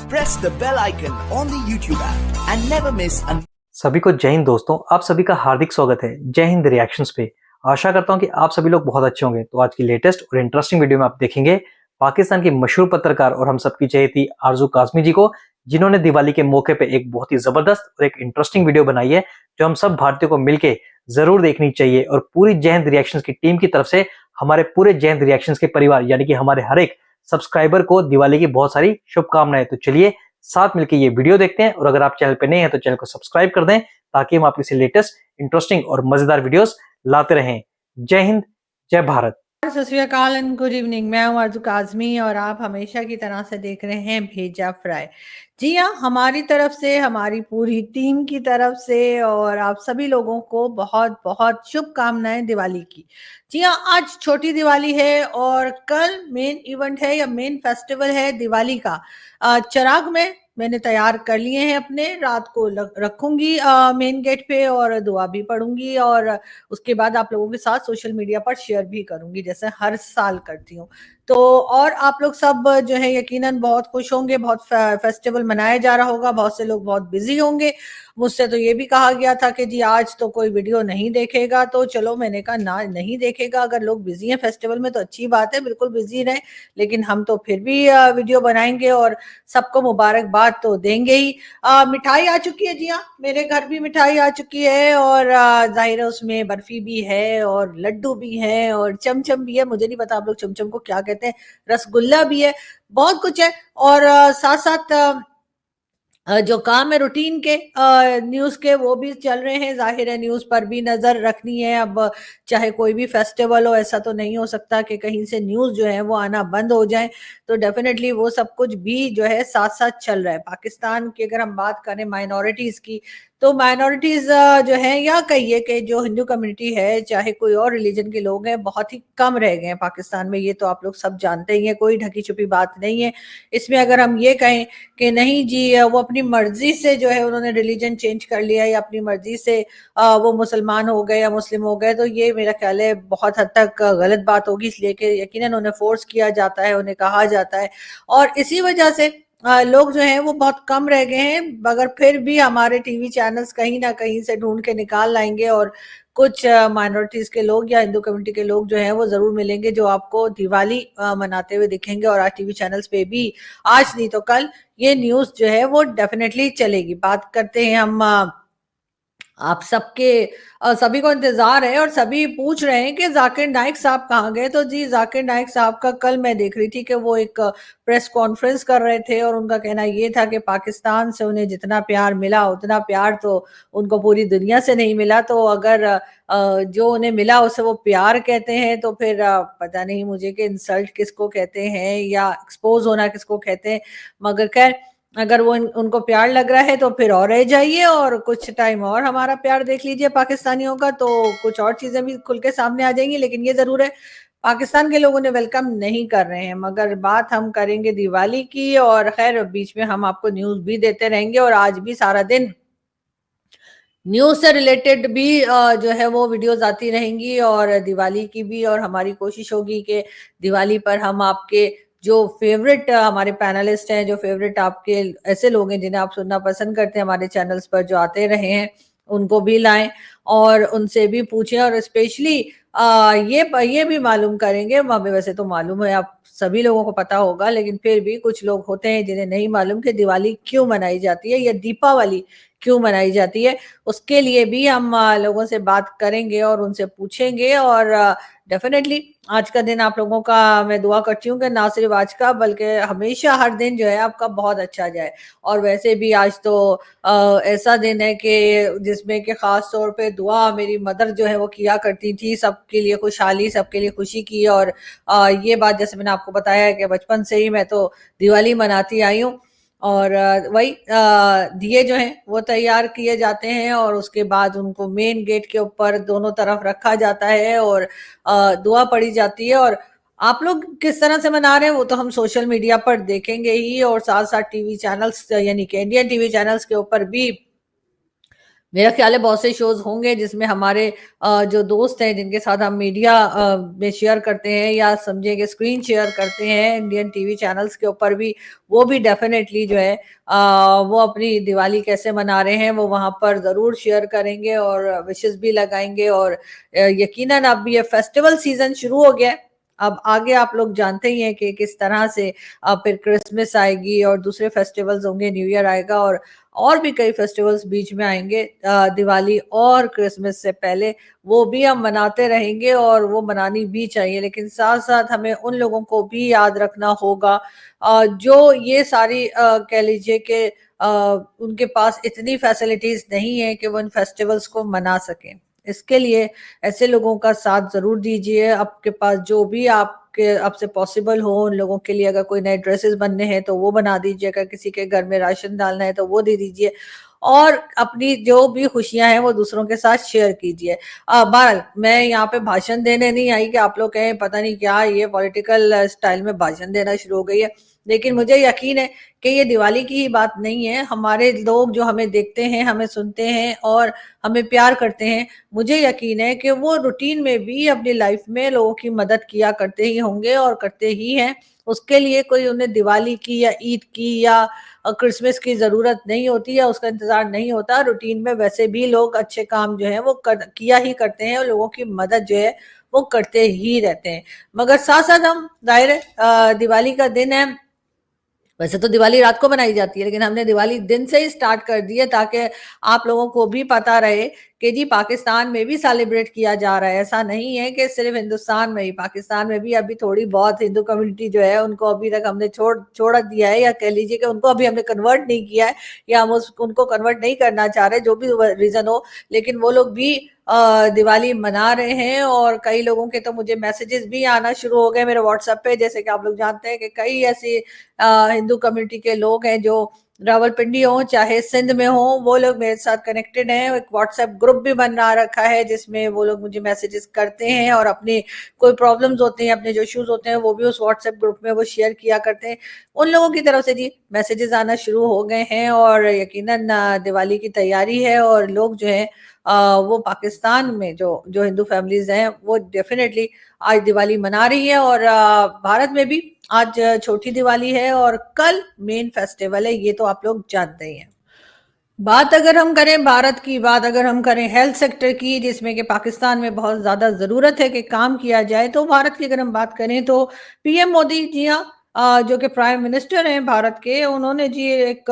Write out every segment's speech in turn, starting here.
press the bell icon on the YouTube app and never miss an सभी को जय हिंद दोस्तों, आप सभी का हार्दिक स्वागत है जय हिंद रिएक्शंस पे। आशा करता हूं कि आप सभी लोग बहुत अच्छे होंगे। तो आज की लेटेस्ट और इंटरेस्टिंग वीडियो में आप देखेंगे पाकिस्तान की मशहूर पत्रकार और हम सबकी चहेती आरजू काज़मी जी को, जिन्होंने दिवाली के मौके पे एक बहुत ही जबरदस्त और एक इंटरेस्टिंग वीडियो बनाई है जो हम सब भारतीयों को मिलकर जरूर देखनी चाहिए। और पूरी जय हिंद रिएक्शंस की टीम की तरफ से हमारे पूरे जय हिंद रिएक्शंस के परिवार यानी कि हमारे हर एक सब्सक्राइबर को दिवाली की बहुत सारी शुभकामनाएं। तो चलिए साथ मिलकर ये वीडियो देखते हैं, और अगर आप चैनल पे नए हैं तो चैनल को सब्सक्राइब कर दें ताकि हम आपके लिए लेटेस्ट, इंटरेस्टिंग और मजेदार वीडियोस लाते रहें। जय हिंद, जय भारत। सत श्री अकाल एंड गुड इवनिंग। मैं हूं आरजू काज़मी और आप हमेशा की तरह से देख रहे हैं भेजा फ्राई। जी हाँ, हमारी तरफ से, हमारी पूरी टीम की तरफ से और आप सभी लोगों को बहुत बहुत शुभकामनाएं दिवाली की। जी हाँ, आज छोटी दिवाली है और कल मेन इवेंट है या मेन फेस्टिवल है दिवाली का। चिराग में मैंने तैयार कर लिए हैं अपने, रात को रखूंगी मेन गेट पे और दुआ भी पढ़ूंगी और उसके बाद आप लोगों के साथ सोशल मीडिया पर शेयर भी करूंगी जैसे हर साल करती हूँ। तो और आप लोग सब जो है यकीनन बहुत खुश होंगे, बहुत फेस्टिवल मनाया जा रहा होगा, बहुत से लोग बहुत बिजी होंगे। मुझसे तो ये भी कहा गया था कि जी आज तो कोई वीडियो नहीं देखेगा, तो चलो मैंने कहा ना, नहीं देखेगा। अगर लोग बिजी हैं फेस्टिवल में तो अच्छी बात है, बिल्कुल बिजी रहें, लेकिन हम तो फिर भी वीडियो बनाएंगे और सबको मुबारकबाद तो देंगे ही। मिठाई आ चुकी है, जी हाँ, मेरे घर भी मिठाई आ चुकी है और जाहिर है उसमें बर्फी भी है और लड्डू भी है और चमचम भी है। मुझे नहीं पता आप लोग चमचम को क्या कहते हैं, रसगुल्ला भी है, बहुत कुछ है। और साथ साथ जो काम है रूटीन के न्यूज़ के वो भी चल रहे हैं। जाहिर है न्यूज़ पर भी नज़र रखनी है। अब चाहे कोई भी फेस्टिवल हो, ऐसा तो नहीं हो सकता कि कहीं से न्यूज़ जो है वो आना बंद हो जाए। तो डेफिनेटली वो सब कुछ भी जो है साथ साथ चल रहा है। पाकिस्तान की अगर हम बात करें माइनॉरिटीज़ की, तो माइनॉरिटीज़ जो है, या कहिए कि जो हिंदू कम्युनिटी है, चाहे कोई और रिलीजन के लोग हैं, बहुत ही कम रह गए हैं पाकिस्तान में। ये तो आप लोग सब जानते ही हैं, कोई ढकी छुपी बात नहीं है इसमें। अगर हम ये कहें कि नहीं जी वो अपनी मर्जी से जो है उन्होंने रिलीजन चेंज कर लिया या अपनी मर्जी से वो मुसलमान हो गए या मुस्लिम हो गए, तो ये मेरा ख्याल है बहुत हद तक गलत बात होगी, इसलिए कि यकीनन उन्हें फोर्स किया जाता है, उन्हें कहा जाता है और इसी वजह से लोग जो हैं वो बहुत कम रह गए हैं। मगर फिर भी हमारे टीवी चैनल्स कहीं ना कहीं से ढूंढ के निकाल लाएंगे और कुछ माइनॉरिटीज के लोग या हिंदू कम्युनिटी के लोग जो हैं वो जरूर मिलेंगे जो आपको दिवाली मनाते हुए दिखेंगे। और आज टीवी चैनल्स पे भी, आज नहीं तो कल, ये न्यूज़ जो है वो डेफिनेटली चलेगी। बात करते हैं हम आप सबके, सभी को इंतजार है और सभी पूछ रहे हैं कि जाकिर नाइक साहब कहाँ गए। तो जी, जाकिर नाइक साहब का कल मैं देख रही थी कि वो एक प्रेस कॉन्फ्रेंस कर रहे थे और उनका कहना ये था कि पाकिस्तान से उन्हें जितना प्यार मिला उतना प्यार तो उनको पूरी दुनिया से नहीं मिला। तो अगर जो उन्हें मिला उसे वो प्यार कहते हैं तो फिर पता नहीं मुझे कि इंसल्ट किसको कहते हैं या एक्सपोज होना किसको कहते हैं। मगर खैर, अगर वो उनको प्यार लग रहा है तो फिर और रह जाइए और कुछ टाइम और हमारा प्यार देख लीजिए पाकिस्तानियों का, तो कुछ और चीजें भी खुल के सामने आ जाएंगी। लेकिन ये जरूर है, पाकिस्तान के लोग उन्हें वेलकम नहीं कर रहे हैं। मगर बात हम करेंगे दिवाली की और खैर बीच में हम आपको न्यूज़ भी देते रहेंगे और आज भी सारा दिन न्यूज़ से रिलेटेड भी जो है वो वीडियोस आती रहेंगी और दिवाली की भी। और हमारी कोशिश होगी कि दिवाली पर हम आपके जो फेवरेट हमारे पैनलिस्ट हैं, जो फेवरेट आपके ऐसे लोग हैं जिन्हें आप सुनना पसंद करते हैं हमारे चैनल्स पर, जो आते रहे हैं, उनको भी लाएं और उनसे भी पूछें। और स्पेशली ये भी मालूम करेंगे, हमें वैसे तो मालूम है, आप सभी लोगों को पता होगा, लेकिन फिर भी कुछ लोग होते हैं जिन्हें नहीं मालूम कि दिवाली क्यों मनाई जाती है या दीपावली क्यों मनाई जाती है। उसके लिए भी हम लोगों से बात करेंगे और उनसे पूछेंगे। और डेफिनेटली आज का दिन आप लोगों का मैं दुआ करती हूँ कि ना सिर्फ आज का बल्कि हमेशा हर दिन जो है आपका बहुत अच्छा जाए। और वैसे भी आज तो ऐसा दिन है कि जिसमें कि खास तौर पे दुआ मेरी मदर जो है वो किया करती थी, सबके लिए खुशहाली, सबके लिए खुशी की। और ये बात जैसे मैंने आपको बताया है कि बचपन से ही मैं तो दिवाली मनाती आई हूँ। और वही दिए जो हैं वो तैयार किए जाते हैं और उसके बाद उनको मेन गेट के ऊपर दोनों तरफ रखा जाता है और दुआ पड़ी जाती है। और आप लोग किस तरह से मना रहे हैं वो तो हम सोशल मीडिया पर देखेंगे ही और साथ साथ टीवी चैनल्स यानी कि इंडियन टीवी चैनल्स के ऊपर भी मेरा ख्याल है बहुत से शोज होंगे जिसमें हमारे जो दोस्त हैं जिनके साथ हम मीडिया में शेयर करते हैं या समझे कि स्क्रीन शेयर करते हैं इंडियन टीवी चैनल्स के ऊपर भी, वो भी डेफिनेटली जो है वो अपनी दिवाली कैसे मना रहे हैं वो वहां पर जरूर शेयर करेंगे और विशेस भी लगाएंगे। और यकीनन अब ये फेस्टिवल सीजन शुरू हो गया है। अब आगे आप लोग जानते ही हैं कि किस तरह से फिर क्रिसमस आएगी और दूसरे फेस्टिवल्स होंगे, न्यू ईयर आएगा और भी कई फेस्टिवल्स बीच में आएंगे दिवाली और क्रिसमस से पहले, वो भी हम मनाते रहेंगे और वो मनानी भी चाहिए। लेकिन साथ साथ हमें उन लोगों को भी याद रखना होगा जो ये सारी कह लीजिए कि उनके पास इतनी फैसिलिटीज नहीं है कि वो इन फेस्टिवल्स को मना सकें। इसके लिए ऐसे लोगों का साथ जरूर दीजिए। आपके पास जो भी आपसे पॉसिबल हो उन लोगों के लिए, अगर कोई नए ड्रेसेस बनने हैं तो वो बना दीजिए, अगर किसी के घर में राशन डालना है तो वो दे दीजिए और अपनी जो भी खुशियां हैं वो दूसरों के साथ शेयर कीजिए। बहरहाल मैं यहाँ पे भाषण देने नहीं आई कि आप लोग कहें पता नहीं क्या ये पॉलिटिकल स्टाइल में भाषण देना शुरू हो गई है, लेकिन मुझे यकीन है कि ये दिवाली की ही बात नहीं है। हमारे लोग जो हमें देखते हैं, हमें सुनते हैं और हमें प्यार करते हैं, मुझे यकीन है कि वो रूटीन में भी अपनी लाइफ में लोगों की मदद किया करते ही होंगे और करते ही हैं। उसके लिए कोई उन्हें दिवाली की या ईद की या क्रिसमस की जरूरत नहीं होती या उसका इंतजार नहीं होता। रूटीन में वैसे भी लोग अच्छे काम जो है वो किया ही करते हैं और लोगों की मदद जो है वो करते ही रहते हैं। मगर साथ साथ हम जाहिर है दिवाली का दिन है, वैसे तो दिवाली रात को मनाई जाती है लेकिन हमने दिवाली दिन से ही स्टार्ट कर दी है ताकि आप लोगों को भी पता रहे कि जी पाकिस्तान में भी सेलिब्रेट किया जा रहा है। ऐसा नहीं है कि सिर्फ हिंदुस्तान में ही, पाकिस्तान में भी अभी थोड़ी बहुत हिंदू कम्युनिटी जो है उनको अभी तक हमने छोड़ दिया है, या कह लीजिए कि उनको अभी हमने कन्वर्ट नहीं किया है या हम उनको कन्वर्ट नहीं करना चाह रहे, जो भी रीजन हो, लेकिन वो लोग भी दिवाली मना रहे हैं। और कई लोगों के तो मुझे मैसेजेस भी आना शुरू हो गए मेरे व्हाट्सएप पे। जैसे कि आप लोग जानते हैं कि कई ऐसी हिंदू कम्युनिटी के लोग हैं जो रावलपिंडी हो चाहे सिंध में हो, वो लोग मेरे साथ कनेक्टेड हैं। एक व्हाट्सएप ग्रुप भी बना रखा है जिसमें वो लोग मुझे मैसेजेस करते हैं और अपने कोई प्रॉब्लम्स होते हैं, अपने जो इश्यूज होते हैं वो भी उस व्हाट्सएप ग्रुप में वो शेयर किया करते हैं। उन लोगों की तरफ से जी मैसेजेस आना शुरू हो गए हैं और यकीनन दिवाली की तैयारी है और लोग जो है वो पाकिस्तान में जो जो हिंदू फैमिलीज हैं वो डेफिनेटली आज दिवाली मना रही है। और भारत में भी आज छोटी दिवाली है और कल मेन फेस्टिवल है, ये तो आप लोग जानते ही हैं। बात अगर हम करें भारत की, बात अगर हम करें हेल्थ सेक्टर की, जिसमें कि पाकिस्तान में बहुत ज्यादा जरूरत है कि काम किया जाए, तो भारत की अगर हम बात करें तो पीएम मोदी जी हाँ जो कि प्राइम मिनिस्टर हैं भारत के, उन्होंने जी एक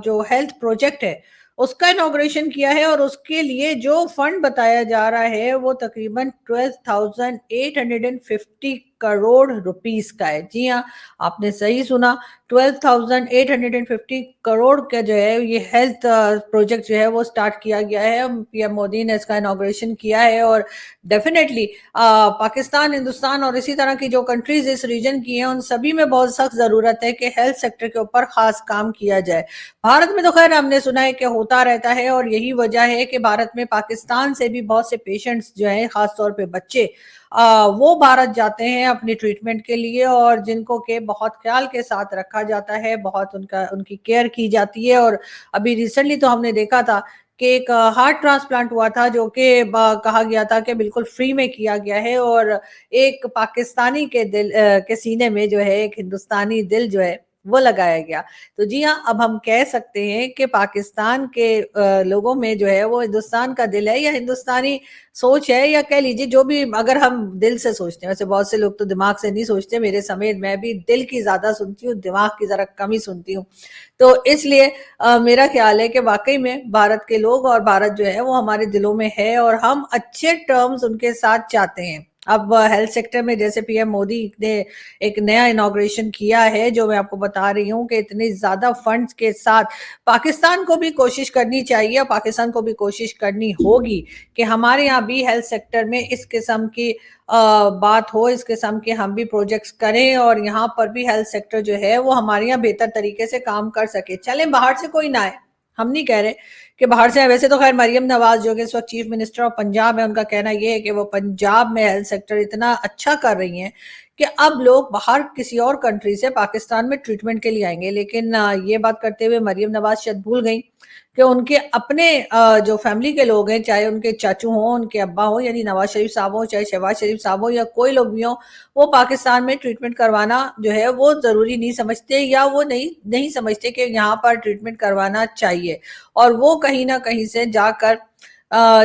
जो हेल्थ प्रोजेक्ट है उसका इनॉग्रेशन किया है और उसके लिए जो फंड बताया जा रहा है वो तकरीबन 12,850 करोड़ रुपीस का है। जी हाँ, आपने सही सुना, 12,850 करोड़ का जो है ये हेल्थ प्रोजेक्ट जो है वो स्टार्ट किया गया है। पीएम मोदी ने इसका इनॉग्रेशन किया है और डेफिनेटली पाकिस्तान, हिंदुस्तान और इसी तरह की जो कंट्रीज इस रीजन की हैं उन सभी में बहुत सख्त जरूरत है कि हेल्थ सेक्टर के ऊपर खास काम किया जाए। भारत में तो खैर हमने सुना है कि होता रहता है और यही वजह है कि भारत में पाकिस्तान से भी बहुत से पेशेंट्स जो हैं, खासतौर पे बच्चे, वो भारत जाते हैं अपनी ट्रीटमेंट के लिए और जिनको के बहुत ख्याल के साथ रखा जाता है, बहुत उनकी केयर की जाती है। और अभी रिसेंटली तो हमने देखा था कि एक हार्ट ट्रांसप्लांट हुआ था जो कि कहा गया था कि बिल्कुल फ्री में किया गया है और एक पाकिस्तानी के दिल के सीने में जो है एक हिंदुस्तानी दिल जो है वो लगाया गया। तो जी हाँ, अब हम कह सकते हैं कि पाकिस्तान के लोगों में जो है वो हिंदुस्तान का दिल है या हिंदुस्तानी सोच है, या कह लीजिए जो भी, अगर हम दिल से सोचते हैं। वैसे बहुत से लोग तो दिमाग से नहीं सोचते, मेरे समेत मैं भी दिल की ज्यादा सुनती हूँ, दिमाग की जरा कम ही सुनती हूँ। तो इसलिए मेरा ख्याल है कि वाकई में भारत के लोग और भारत जो है वो हमारे दिलों में है और हम अच्छे टर्म्स उनके साथ चाहते हैं। अब हेल्थ सेक्टर में जैसे पीएम मोदी ने एक नया इनॉग्रेशन किया है, जो मैं आपको बता रही हूँ कि इतने ज्यादा फंड्स के साथ पाकिस्तान को भी कोशिश करनी चाहिए और पाकिस्तान को भी कोशिश करनी होगी कि हमारे यहाँ भी हेल्थ सेक्टर में इस किस्म की बात हो, इस किस्म के हम भी प्रोजेक्ट्स करें और यहाँ पर भी हेल्थ सेक्टर जो है वो हमारे यहाँ बेहतर तरीके से काम कर सके। चलें बाहर से कोई ना आए, हम नहीं कह रहे कि बाहर से। वैसे तो खैर मरियम नवाज जो कि इस वक्त चीफ मिनिस्टर ऑफ पंजाब है, उनका कहना यह है कि वो पंजाब में हेल्थ सेक्टर इतना अच्छा कर रही हैं कि अब लोग बाहर किसी और कंट्री से पाकिस्तान में ट्रीटमेंट के लिए आएंगे। लेकिन ये बात करते हुए मरियम नवाज शायद भूल गई कि उनके अपने जो फैमिली के लोग हैं, चाहे उनके चाचू हों, उनके अब्बा हो, यानी नवाज शरीफ साहब हो, चाहे शहबाज शरीफ साहब हो, या कोई लोग भी हो, वो पाकिस्तान में ट्रीटमेंट करवाना जो है वो जरूरी नहीं समझते, या वो नहीं समझते कि यहाँ पर ट्रीटमेंट करवाना चाहिए। और वो कहीं ना कहीं से जाकर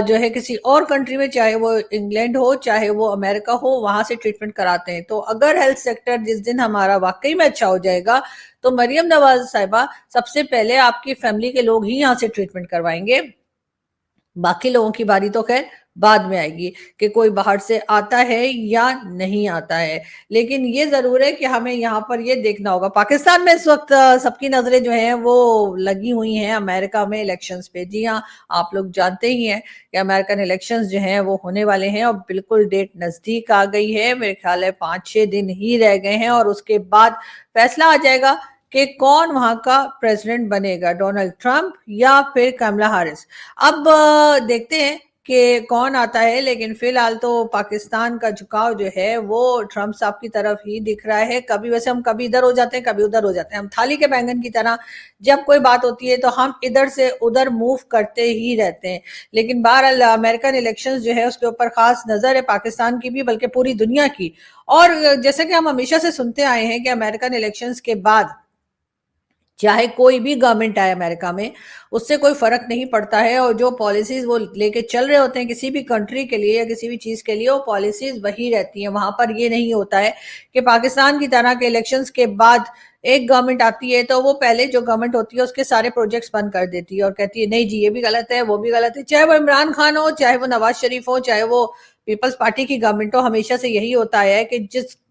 जो है किसी और कंट्री में, चाहे वो इंग्लैंड हो, चाहे वो अमेरिका हो, वहां से ट्रीटमेंट कराते हैं। तो अगर हेल्थ सेक्टर जिस दिन हमारा वाकई में अच्छा हो जाएगा, तो मरियम नवाज साहिबा सबसे पहले आपकी फैमिली के लोग ही यहाँ से ट्रीटमेंट करवाएंगे। बाकी लोगों की बारी तो खैर बाद में आएगी कि कोई बाहर से आता है या नहीं आता है। लेकिन ये जरूर है कि हमें यहाँ पर ये देखना होगा, पाकिस्तान में इस वक्त सबकी नजरें जो हैं वो लगी हुई हैं अमेरिका में इलेक्शंस पे। जी हाँ, आप लोग जानते ही हैं कि अमेरिकन इलेक्शंस जो हैं वो होने वाले हैं और बिल्कुल डेट नजदीक आ गई है। मेरे ख्याल है 5-6 दिन ही रह गए हैं और उसके बाद फैसला आ जाएगा कि कौन वहां का प्रेसिडेंट बनेगा, डोनाल्ड ट्रंप या फिर कमला हैरिस। अब देखते हैं कि कौन आता है। लेकिन फिलहाल तो पाकिस्तान का झुकाव जो है वो ट्रंप साहब की तरफ ही दिख रहा है। कभी वैसे हम कभी इधर हो जाते हैं, कभी उधर हो जाते हैं, हम थाली के बैंगन की तरह, जब कोई बात होती है तो हम इधर से उधर मूव करते ही रहते हैं। लेकिन बहरहाल अमेरिकन इलेक्शंस जो है उसके ऊपर खास नजर है पाकिस्तान की भी, बल्कि पूरी दुनिया की। और जैसे कि हम हमेशा से सुनते आए हैं कि अमेरिकन इलेक्शंस के बाद चाहे कोई भी गवर्नमेंट आए अमेरिका में, उससे कोई फर्क नहीं पड़ता है, और जो पॉलिसीज वो लेके चल रहे होते हैं किसी भी कंट्री के लिए या किसी भी चीज के लिए, वो पॉलिसीज वही रहती हैं। वहां पर ये नहीं होता है कि पाकिस्तान की तरह के इलेक्शंस के बाद एक गवर्नमेंट आती है तो वो पहले जो गवर्नमेंट होती है उसके सारे प्रोजेक्ट्स बंद कर देती है और कहती है नहीं जी ये भी गलत है, वो भी गलत है। चाहे वो इमरान खान हो, चाहे वो नवाज शरीफ हो, चाहे वो पीपल्स पार्टी की गवर्नमेंट हो, हमेशा से यही होता है कि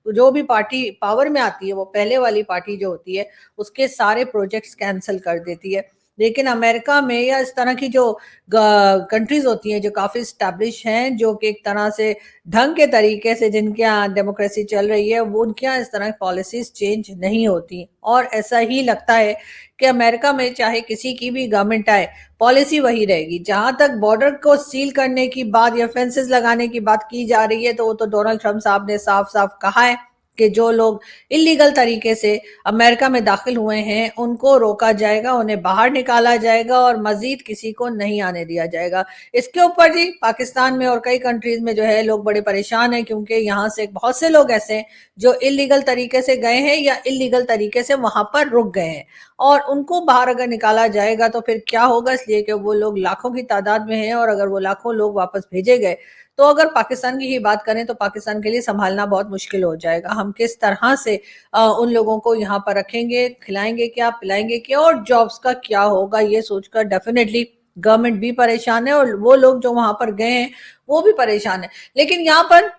जो भी पार्टी पावर में आती है वो पहले वाली पार्टी जो होती है उसके सारे प्रोजेक्ट्स कैंसिल कर देती है। लेकिन अमेरिका में या इस तरह की जो कंट्रीज होती हैं जो काफी स्टैब्लिश हैं, जो कि एक तरह से ढंग के तरीके से जिनके यहाँ डेमोक्रेसी चल रही है, वो उनके यहाँ इस तरह की पॉलिसीज चेंज नहीं होती। और ऐसा ही लगता है कि अमेरिका में चाहे किसी की भी गवर्नमेंट आए, पॉलिसी वही रहेगी। जहां तक बॉर्डर को सील करने की बात या फेंसेस लगाने की बात की जा रही है, तो वो तो डोनाल्ड ट्रंप साहब ने साफ साफ कहा है कि जो लोग इलीगल तरीके से अमेरिका में दाखिल हुए हैं उनको रोका जाएगा, उन्हें बाहर निकाला जाएगा और मजीद किसी को नहीं आने दिया जाएगा। इसके ऊपर जी पाकिस्तान में और कई कंट्रीज में जो है लोग बड़े परेशान हैं, क्योंकि यहाँ से बहुत से लोग ऐसे हैं जो इलीगल तरीके से गए हैं या इलीगल तरीके से वहां पर रुक गए हैं, और उनको बाहर अगर निकाला जाएगा तो फिर क्या होगा, इसलिए कि वो लोग लाखों की तादाद में हैं। और अगर वो लाखों लोग वापस भेजे गए तो अगर पाकिस्तान की ही बात करें तो पाकिस्तान के लिए संभालना बहुत मुश्किल हो जाएगा। हम किस तरह से उन लोगों को यहाँ पर रखेंगे, खिलाएंगे क्या, पिलाएंगे क्या, और जॉब्स का क्या होगा, ये सोचकर डेफिनेटली गवर्नमेंट भी परेशान है और वो लोग जो वहां पर गए हैं वो भी परेशान है। लेकिन यहाँ पर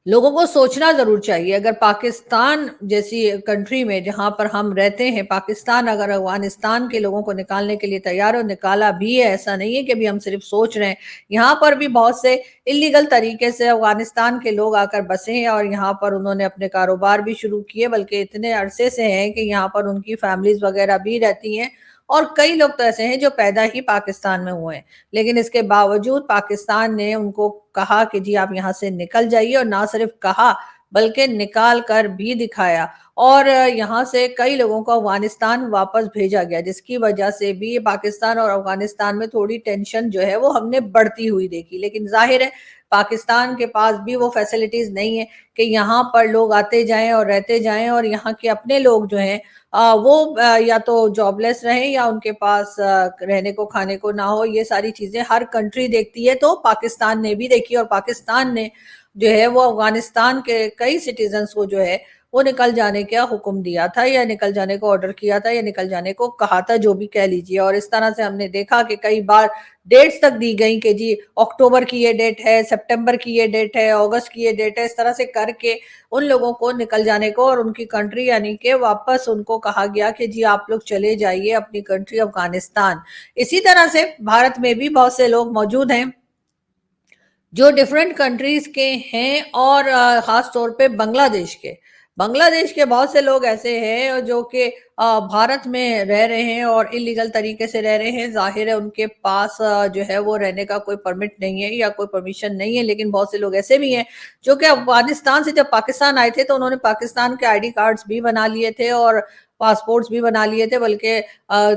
लोगों को सोचना जरूर चाहिए, अगर पाकिस्तान जैसी कंट्री में जहां पर हम रहते हैं, पाकिस्तान अगर अफगानिस्तान के लोगों को निकालने के लिए तैयार हो, निकाला भी है, ऐसा नहीं है कि अभी हम सिर्फ सोच रहे हैं। यहाँ पर भी बहुत से इलीगल तरीके से अफगानिस्तान के लोग आकर बसे हैं और यहाँ पर उन्होंने अपने कारोबार भी शुरू किए, बल्कि इतने अरसे से हैं कि यहाँ पर उनकी फैमिलीज वगैरह भी रहती हैं। और कई लोग तो ऐसे हैं जो पैदा ही पाकिस्तान में हुए हैं, लेकिन इसके बावजूद पाकिस्तान ने उनको कहा कि जी आप यहाँ से निकल जाइए, और ना सिर्फ कहा बल्कि निकाल कर भी दिखाया। और यहाँ से कई लोगों को अफगानिस्तान वापस भेजा गया, जिसकी वजह से भी पाकिस्तान और अफगानिस्तान में थोड़ी टेंशन जो है वो हमने बढ़ती हुई देखी। लेकिन जाहिर है पाकिस्तान के पास भी वो फैसिलिटीज नहीं है कि यहाँ पर लोग आते जाएं और रहते जाएं, और यहाँ के अपने लोग जो हैं वो या तो जॉबलेस रहें या उनके पास रहने को खाने को ना हो। ये सारी चीजें हर कंट्री देखती है, तो पाकिस्तान ने भी देखी, और पाकिस्तान ने जो है वो अफगानिस्तान के कई सिटीजन्स को जो है वो निकल जाने का हुक्म दिया था, या निकल जाने को ऑर्डर किया था, या निकल जाने को कहा था, जो भी कह लीजिए। और इस तरह से हमने देखा कि कई बार डेट्स तक दी गई कि जी अक्टूबर की ये डेट है, सितंबर की ये डेट है, अगस्त की ये डेट है, इस तरह से करके उन लोगों को निकल जाने को और उनकी कंट्री यानी कि वापस उनको कहा गया कि जी आप लोग चले जाइए अपनी कंट्री अफगानिस्तान। इसी तरह से भारत में भी बहुत से लोग मौजूद हैं जो डिफरेंट कंट्रीज के हैं, और खास तौर पे बांग्लादेश के। बांग्लादेश के बहुत से लोग ऐसे हैं जो कि भारत में रह रहे हैं और इलीगल तरीके से रह रहे हैं। ज़ाहिर है उनके पास जो है वो रहने का कोई परमिट नहीं है या कोई परमिशन नहीं है, लेकिन बहुत से लोग ऐसे भी हैं जो कि अफ़गानिस्तान से जब पाकिस्तान आए थे तो उन्होंने पाकिस्तान के आईडी कार्ड्स भी बना लिए थे और पासपोर्ट्स भी बना लिए थे। बल्कि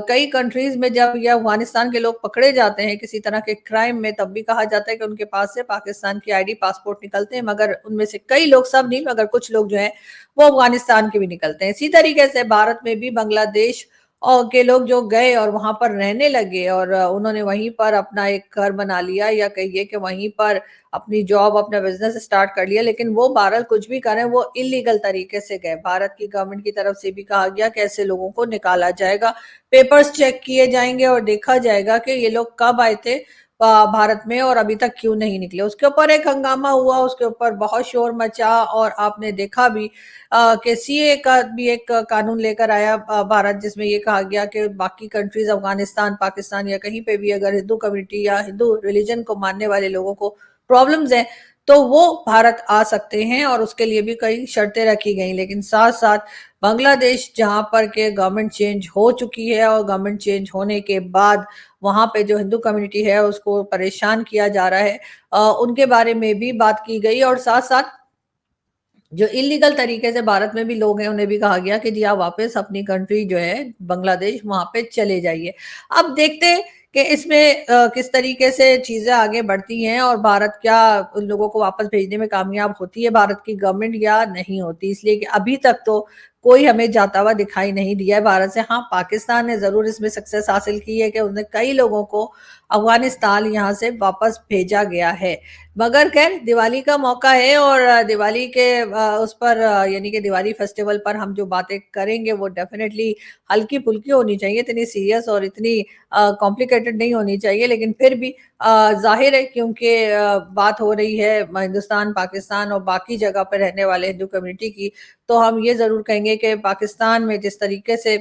कई कंट्रीज़ में जब ये अफ़गानिस्तान के लोग पकड़े जाते हैं किसी तरह के क्राइम में, तब भी कहा जाता है कि उनके पास से पाकिस्तान की आईडी, पासपोर्ट निकलते हैं, मगर उनमें से कई लोग, सब नहीं मगर कुछ लोग जो हैं वो अफ़गानिस्तान के भी निकलते हैं। इसी तरीके से भारत में भी बांग्लादेश के लोग जो गए और वहाँ पर रहने लगे और उन्होंने वहीं पर अपना एक घर बना लिया या कहिए कि वहीं पर अपनी जॉब, अपना बिज़नेस स्टार्ट कर लिया, लेकिन वो बहरहाल कुछ भी करें वो इल्लीगल तरीके से गए। भारत की गवर्नमेंट की तरफ से भी कहा गया कि ऐसे लोगों को निकाला जाएगा, पेपर्स चेक किए जाएँगे और देखा जाएगा कि ये लोग कब आए थे भारत में और अभी तक क्यों नहीं निकले। उसके ऊपर एक हंगामा हुआ, उसके ऊपर बहुत शोर मचा और आपने देखा भी कि सीए का भी एक कानून लेकर आया भारत, जिसमें ये कहा गया कि बाकी कंट्रीज, अफगानिस्तान, पाकिस्तान या कहीं पे भी अगर हिंदू कम्युनिटी या हिंदू रिलीजन को मानने वाले लोगों को प्रॉब्लम्स हैं तो वो भारत आ सकते हैं और उसके लिए भी कई शर्तें रखी गई। लेकिन साथ साथ बांग्लादेश, जहां पर के गवर्नमेंट चेंज हो चुकी है और गवर्नमेंट चेंज होने के बाद वहां पे जो हिंदू कम्युनिटी है उसको परेशान किया जा रहा है, उनके बारे में भी बात की गई। और साथ साथ जो इलीगल तरीके से भारत में भी लोग हैं उन्हें भी कहा गया कि जी आप वापस अपनी कंट्री जो है बांग्लादेश, वहां पे चले जाइए। अब देखते हैं कि इसमें किस तरीके से चीजें आगे बढ़ती हैं और भारत क्या उन लोगों को वापस भेजने में कामयाब होती है, भारत की गवर्नमेंट, या नहीं होती। इसलिए कि अभी तक तो कोई हमें जाता हुआ दिखाई नहीं दिया है भारत से। हाँ, पाकिस्तान ने जरूर इसमें सक्सेस हासिल की है कि उसने कई लोगों को अफगानिस्तान यहाँ से वापस भेजा गया है। मगर खैर दिवाली का मौका है और दिवाली के उस पर यानी कि दिवाली फेस्टिवल पर हम जो बातें करेंगे वो डेफिनेटली हल्की फुल्की होनी चाहिए, इतनी सीरियस और इतनी कॉम्प्लिकेटेड नहीं होनी चाहिए। लेकिन फिर भी जाहिर है क्योंकि बात हो रही है हिंदुस्तान, पाकिस्तान और बाकी जगह पर रहने वाले हिंदू कम्युनिटी की, तो हम ये ज़रूर कहेंगे कि पाकिस्तान में जिस तरीके से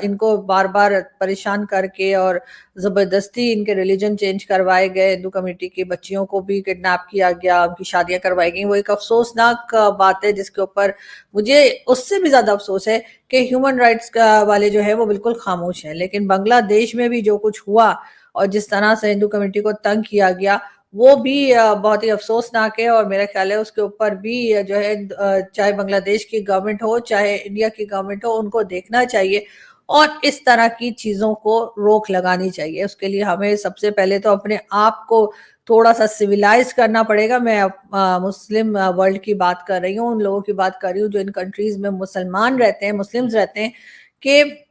इनको बार बार परेशान करके और ज़बरदस्ती इनके रिलीजन चेंज करवाए गए, हिंदू कम्युनिटी की बच्चियों को भी किडनैप किया गया, उनकी शादियां करवाई गई, वो एक अफसोसनाक बात है जिसके ऊपर मुझे उससे भी ज़्यादा अफसोस है कि ह्यूमन राइट्स का वाले जो है वो बिल्कुल खामोश हैं। लेकिन बांग्लादेश में भी जो कुछ हुआ और जिस तरह से हिंदू कम्युनिटी को तंग किया गया वो भी बहुत ही अफसोसनाक है और मेरा ख्याल है उसके ऊपर भी जो है चाहे बांग्लादेश की गवर्नमेंट हो चाहे इंडिया की गवर्नमेंट हो, उनको देखना चाहिए और इस तरह की चीज़ों को रोक लगानी चाहिए। उसके लिए हमें सबसे पहले तो अपने आप को थोड़ा सा सिविलाइज करना पड़ेगा। मैं मुस्लिम वर्ल्ड की बात कर रही हूँ, उन लोगों की बात कर रही हूँ जो इन कंट्रीज में मुसलमान रहते हैं, मुस्लिम्स रहते हैं, कि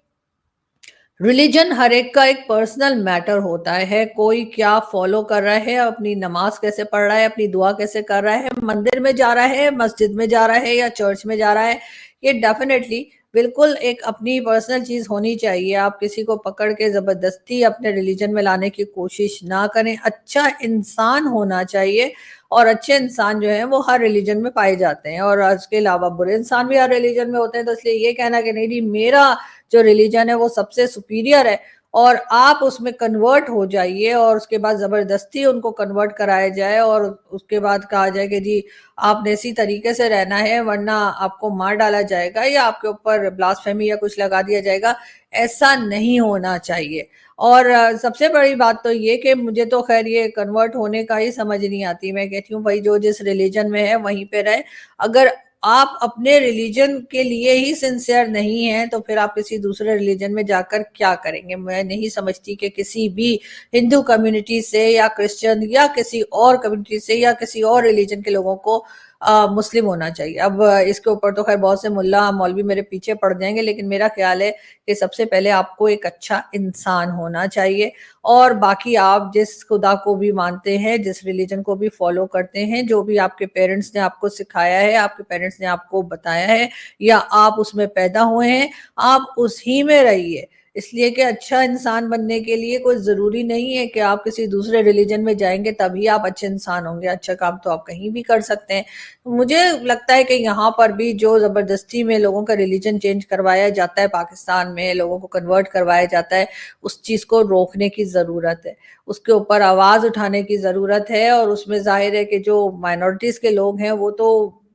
रिलीजन हर एक का एक पर्सनल मैटर होता है। कोई क्या फॉलो कर रहा है, अपनी नमाज कैसे पढ़ रहा है, अपनी दुआ कैसे कर रहा है, मंदिर में जा रहा है, मस्जिद में जा रहा है या चर्च में जा रहा है, ये डेफिनेटली बिल्कुल एक अपनी पर्सनल चीज होनी चाहिए। आप किसी को पकड़ के जबरदस्ती अपने रिलीजन में लाने की कोशिश ना करें। अच्छा इंसान होना चाहिए और अच्छे इंसान जो है वो हर रिलीजन में पाए जाते हैं और उसके अलावा बुरे इंसान भी हर रिलीजन में होते हैं। तो इसलिए ये कहना कि नहीं जी मेरा जो रिलीजन है वो सबसे सुपीरियर है और आप उसमें कन्वर्ट हो जाइए और उसके बाद जबरदस्ती उनको कन्वर्ट कराया जाए और उसके बाद कहा जाए कि जी आपने इसी तरीके से रहना है वरना आपको मार डाला जाएगा या आपके ऊपर ब्लास्फेमी या कुछ लगा दिया जाएगा, ऐसा नहीं होना चाहिए। और सबसे बड़ी बात तो ये कि मुझे तो खैर ये कन्वर्ट होने का ही समझ नहीं आती। मैं कहती हूँ भाई जो जिस रिलीजन में है वहीं पे रहे। अगर आप अपने रिलीजन के लिए ही सिंसियर नहीं हैं तो फिर आप किसी दूसरे रिलीजन में जाकर क्या करेंगे। मैं नहीं समझती कि किसी भी हिंदू कम्युनिटी से या क्रिश्चियन या किसी और कम्युनिटी से या किसी और रिलीजन के लोगों को मुस्लिम होना चाहिए। अब इसके ऊपर तो खैर बहुत से मुल्ला मौलवी मेरे पीछे पड़ जाएंगे, लेकिन मेरा ख्याल है कि सबसे पहले आपको एक अच्छा इंसान होना चाहिए और बाकी आप जिस खुदा को भी मानते हैं, जिस रिलीजन को भी फॉलो करते हैं, जो भी आपके पेरेंट्स ने आपको सिखाया है, आपके पेरेंट्स ने आपको बताया है या आप उसमें पैदा हुए हैं, आप उसी में रहिए। इसलिए कि अच्छा इंसान बनने के लिए कोई ज़रूरी नहीं है कि आप किसी दूसरे रिलीजन में जाएंगे तभी आप अच्छे इंसान होंगे। अच्छा काम तो आप कहीं भी कर सकते हैं। मुझे लगता है कि यहाँ पर भी जो ज़बरदस्ती में लोगों का रिलीजन चेंज करवाया जाता है, पाकिस्तान में लोगों को कन्वर्ट करवाया जाता है, उस चीज़ को रोकने की ज़रूरत है, उसके ऊपर आवाज़ उठाने की ज़रूरत है। और उसमें जाहिर है कि जो माइनॉरिटीज़ के लोग हैं वो तो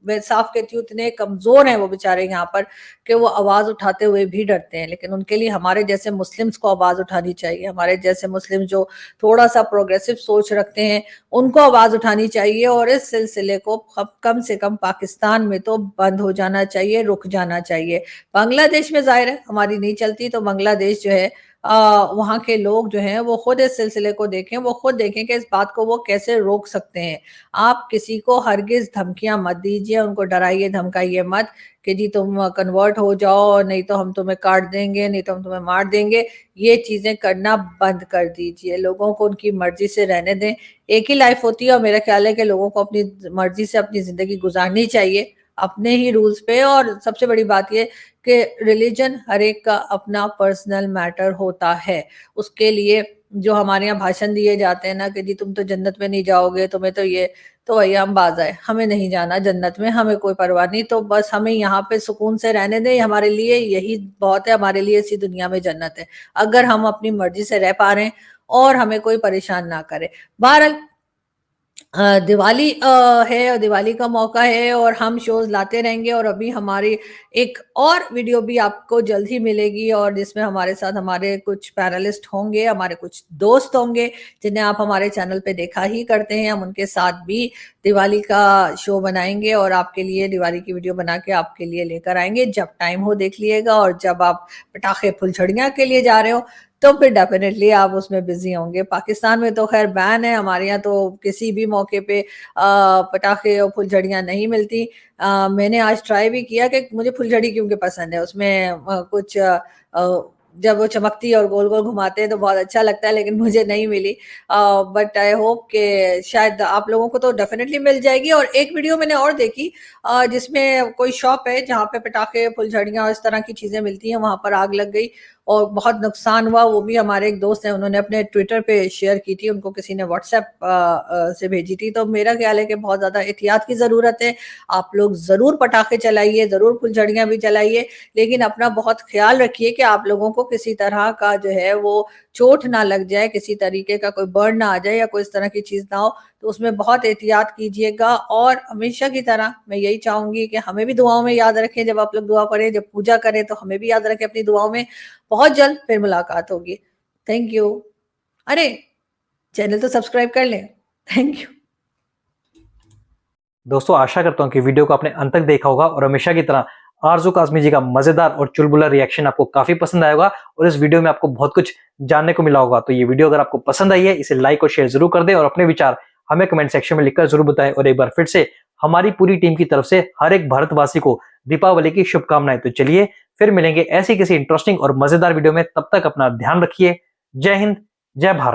मैं साफ कहती हूँ इतने कमजोर हैं वो बेचारे यहाँ पर कि वो आवाज उठाते हुए भी डरते हैं। लेकिन उनके लिए हमारे जैसे मुस्लिम्स को आवाज उठानी चाहिए, हमारे जैसे मुस्लिम जो थोड़ा सा प्रोग्रेसिव सोच रखते हैं उनको आवाज उठानी चाहिए, और इस सिलसिले को कम से कम पाकिस्तान में तो बंद हो जाना चाहिए, रुक जाना चाहिए। बांग्लादेश में जाहिर है हमारी नहीं चलती, तो बांग्लादेश जो है वहाँ के लोग जो हैं वो खुद इस सिलसिले को देखें, वो खुद देखें कि इस बात को वो कैसे रोक सकते हैं। आप किसी को हरगिज धमकियां मत दीजिए, उनको डराइए धमकाइए मत कि जी तुम कन्वर्ट हो जाओ, नहीं तो हम तुम्हें काट देंगे, नहीं तो हम तुम्हें मार देंगे। ये चीजें करना बंद कर दीजिए, लोगों को उनकी मर्जी से रहने दें। एक ही लाइफ होती है और मेरा ख्याल है कि लोगों को अपनी मर्जी से अपनी जिंदगी गुजारनी चाहिए अपने ही रूल्स पे। और सबसे बड़ी बात ये कि रिलीजन हर एक का अपना पर्सनल मैटर होता है। उसके लिए जो हमारे यहाँ भाषण दिए जाते हैं ना कि जी तुम तो जन्नत में नहीं जाओगे, तुम्हें तो ये, तो भैया हम बाज आए, हमें नहीं जाना जन्नत में, हमें कोई परवाह नहीं। तो बस हमें यहाँ पे सुकून से रहने दें, हमारे लिए यही बहुत है, हमारे लिए इसी दुनिया में जन्नत है अगर हम अपनी मर्जी से रह पा रहे हैं और हमें कोई परेशान ना करे। बहरहाल दिवाली है और दिवाली का मौका है और हम शोज लाते रहेंगे, और अभी हमारी एक और वीडियो भी आपको जल्द ही मिलेगी और जिसमें हमारे साथ हमारे कुछ पैनलिस्ट होंगे, हमारे कुछ दोस्त होंगे जिन्हें आप हमारे चैनल पे देखा ही करते हैं। हम उनके साथ भी दिवाली का शो बनाएंगे और आपके लिए दिवाली की वीडियो बना के आपके लिए लेकर आएंगे। जब टाइम हो देख लिएगा, और जब आप पटाखे फुलझड़ियाँ के लिए जा रहे हो तो फिर डेफिनेटली आप उसमें बिजी होंगे। पाकिस्तान में तो खैर बैन है, हमारे यहाँ तो किसी भी मौके पे पटाखे और फुलझड़ियाँ नहीं मिलती। मैंने आज ट्राई भी किया कि मुझे फुलझड़ी क्योंकि पसंद है, उसमें कुछ जब वो चमकती है और गोल गोल घुमाते हैं तो बहुत अच्छा लगता है, लेकिन मुझे नहीं मिली। बट आई होप कि शायद आप लोगों को तो डेफिनेटली मिल जाएगी। और एक वीडियो मैंने और देखी जिसमें कोई शॉप है जहाँ पे पटाखे फुलझड़ियाँ और इस तरह की चीजें मिलती हैं, वहां पर आग लग गई और बहुत नुकसान हुआ। वो भी हमारे एक दोस्त हैं, उन्होंने अपने ट्विटर पे शेयर की थी, उनको किसी ने व्हाट्सएप से भेजी थी। तो मेरा ख्याल है कि बहुत ज्यादा एहतियात की जरूरत है। आप लोग जरूर पटाखे चलाइए, जरूर फुलझड़ियां भी चलाइए, लेकिन अपना बहुत ख्याल रखिए कि आप लोगों को किसी तरह का जो है वो चोट ना लग जाए, किसी तरीके का कोई बर्न ना आ जाए या कोई इस तरह की चीज ना हो। तो उसमें बहुत एहतियात कीजिएगा। और हमेशा की तरह मैं यही चाहूंगी कि हमें भी दुआओं में याद रखें, जब आप लोग दुआ करें, जब पूजा करें तो हमें भी याद रखें अपनी दुआओं में। बहुत जल्द फिर मुलाकात होगी। Thank you. अरे चैनल तो सब्सक्राइब कर लें। Thank you. दोस्तों आशा करता हूं कि वीडियो को आपने अंत तक देखा होगा और हमेशा की तरह आरजू काज़मी जी का मजेदार और चुलबुला रिएक्शन आपको काफी पसंद आएगा और इस वीडियो में आपको बहुत कुछ जानने को मिला होगा। तो ये वीडियो अगर आपको पसंद आई है इसे लाइक और शेयर जरूर कर दें और अपने विचार हमें कमेंट सेक्शन में लिखकर जरूर बताएं। और एक बार फिर से हमारी पूरी टीम की तरफ से हर एक भारतवासी को दीपावली की शुभकामनाएं। तो चलिए फिर मिलेंगे ऐसी किसी इंटरेस्टिंग और मजेदार वीडियो में, तब तक अपना ध्यान रखिए। जय हिंद, जय भारत।